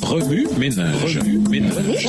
Remue ménage. Remue ménage.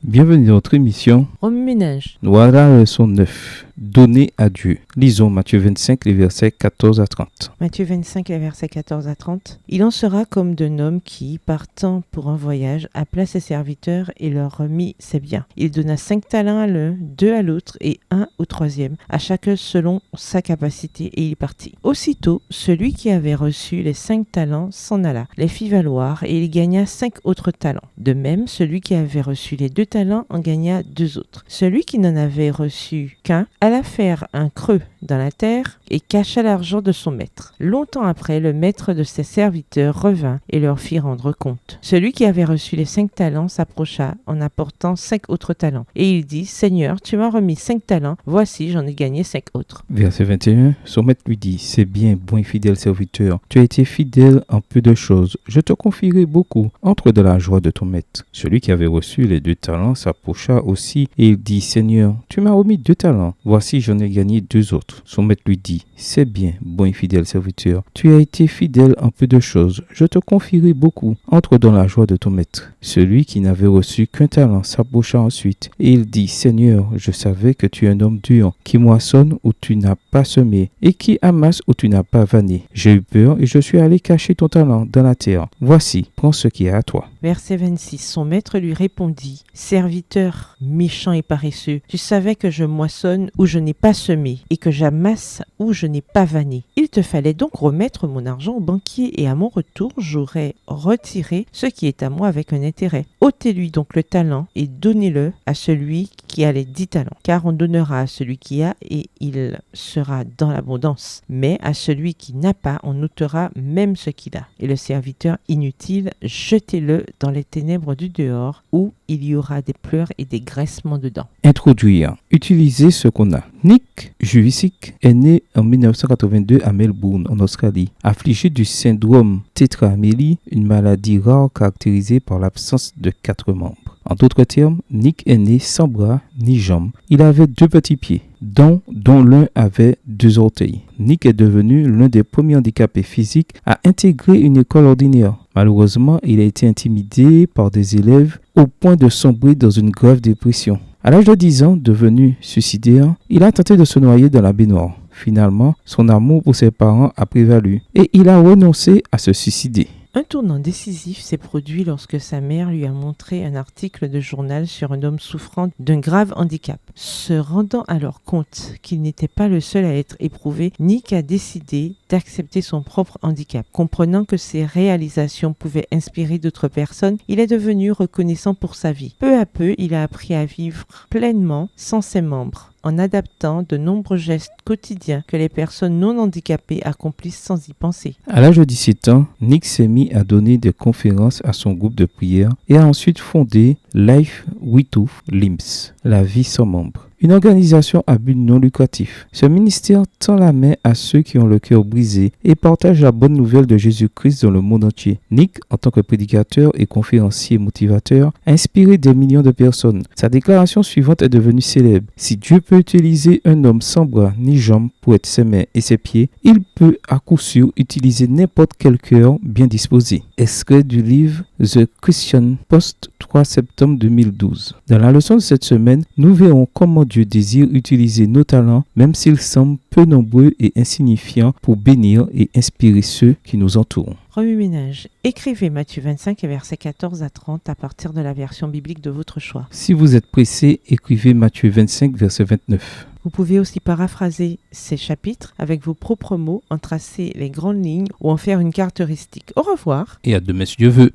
Bienvenue dans notre émission. Remue ménage. Voilà la leçon 9. Donner à Dieu. Lisons Matthieu 25, les versets 14 à 30. Matthieu 25, les versets 14 à 30. Il en sera comme d'un homme qui, partant pour un voyage, appela ses serviteurs et leur remit ses biens. Il donna 5 talents à l'un, 2 à l'autre et 1 au troisième, à chacun selon sa capacité, et il partit. Aussitôt, celui qui avait reçu les 5 talents s'en alla, les fit valoir, et il gagna 5 autres talents. De même, celui qui avait reçu les 2 talents en gagna 2 autres. Celui qui n'en avait reçu qu'un alla faire un creux dans la terre et cacha l'argent de son maître. Longtemps après, le maître de ses serviteurs revint et leur fit rendre compte. Celui qui avait reçu les 5 talents s'approcha en apportant 5 autres talents. Et il dit, « Seigneur, tu m'as remis 5 talents, voici, j'en ai gagné 5 autres. » Verset 21, son maître lui dit, « C'est bien, bon et fidèle serviteur, tu as été fidèle en peu de choses, je te confierai beaucoup, entre dans la joie de ton maître. » Celui qui avait reçu les 2 talents s'approcha aussi et il dit, « Seigneur, tu m'as remis 2 talents, voici, j'en ai gagné 2 autres. » Son maître lui dit, « C'est bien, bon et fidèle serviteur, tu as été fidèle en peu de choses, je te confierai beaucoup, entre dans la joie de ton maître. » Celui qui n'avait reçu qu'un talent s'approcha ensuite et il dit, « Seigneur, je savais que tu es un homme dur, qui moissonne où tu n'as pas semé et qui amasse où tu n'as pas vanné. J'ai eu peur et je suis allé cacher ton talent dans la terre. Voici, prends ce qui est à toi. » Verset 26. Son maître lui répondit, « Serviteur méchant et paresseux, tu savais que je moissonne où je n'ai pas semé et que j'amasse où je n'ai pas vanné. Il te fallait donc remettre mon argent au banquier et à mon retour, j'aurais retiré ce qui est à moi avec un intérêt. Ôtez-lui donc le talent et donnez-le à celui qui a les 10 talents. Car on donnera à celui qui a et il sera dans l'abondance. Mais à celui qui n'a pas, on ôtera même ce qu'il a. Et le serviteur inutile, jetez-le dans les ténèbres du dehors où il y aura des pleurs et des graissements dedans. » Introduire. Utiliser ce qu'on a. Nick Jurisic est né en 1982 à Melbourne, en Australie. Affligé du syndrome tétra-amélie, une maladie rare caractérisée par l'absence de 4 membres. En d'autres termes, Nick est né sans bras ni jambes. Il avait 2 petits pieds, dont l'un avait 2 orteils. Nick est devenu l'un des premiers handicapés physiques à intégrer une école ordinaire. Malheureusement, il a été intimidé par des élèves au point de sombrer dans une grave dépression. À l'âge de 10 ans, devenu suicidaire, il a tenté de se noyer dans la baignoire. Finalement, son amour pour ses parents a prévalu et il a renoncé à se suicider. Un tournant décisif s'est produit lorsque sa mère lui a montré un article de journal sur un homme souffrant d'un grave handicap. Se rendant alors compte qu'il n'était pas le seul à être éprouvé, Nick a décidé d'accepter son propre handicap. Comprenant que ses réalisations pouvaient inspirer d'autres personnes, il est devenu reconnaissant pour sa vie. Peu à peu, il a appris à vivre pleinement sans ses membres, en adaptant de nombreux gestes quotidiens que les personnes non handicapées accomplissent sans y penser. À l'âge de 17 ans, Nick s'est mis à donner des conférences à son groupe de prière et a ensuite fondé Life Without Limbs, la vie sans membres. Une organisation à but non lucratif. Ce ministère tend la main à ceux qui ont le cœur brisé et partage la bonne nouvelle de Jésus-Christ dans le monde entier. Nick, en tant que prédicateur et conférencier motivateur, a inspiré des millions de personnes. Sa déclaration suivante est devenue célèbre. Si Dieu peut utiliser un homme sans bras ni jambes pour être ses mains et ses pieds, il peut à coup sûr utiliser n'importe quel cœur bien disposé. Extrait du livre The Christian Post, 3 septembre 2012. Dans la leçon de cette semaine, nous verrons comment Dieu désire utiliser nos talents, même s'ils semblent peu nombreux et insignifiants, pour bénir et inspirer ceux qui nous entourent. Remue ménage. Écrivez Matthieu 25 et versets 14 à 30 à partir de la version biblique de votre choix. Si vous êtes pressé, écrivez Matthieu 25, verset 29. Vous pouvez aussi paraphraser ces chapitres avec vos propres mots, en tracer les grandes lignes ou en faire une caractéristique. Au revoir. Et à demain si Dieu veut.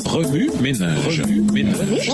Remue ménage. Remue ménage.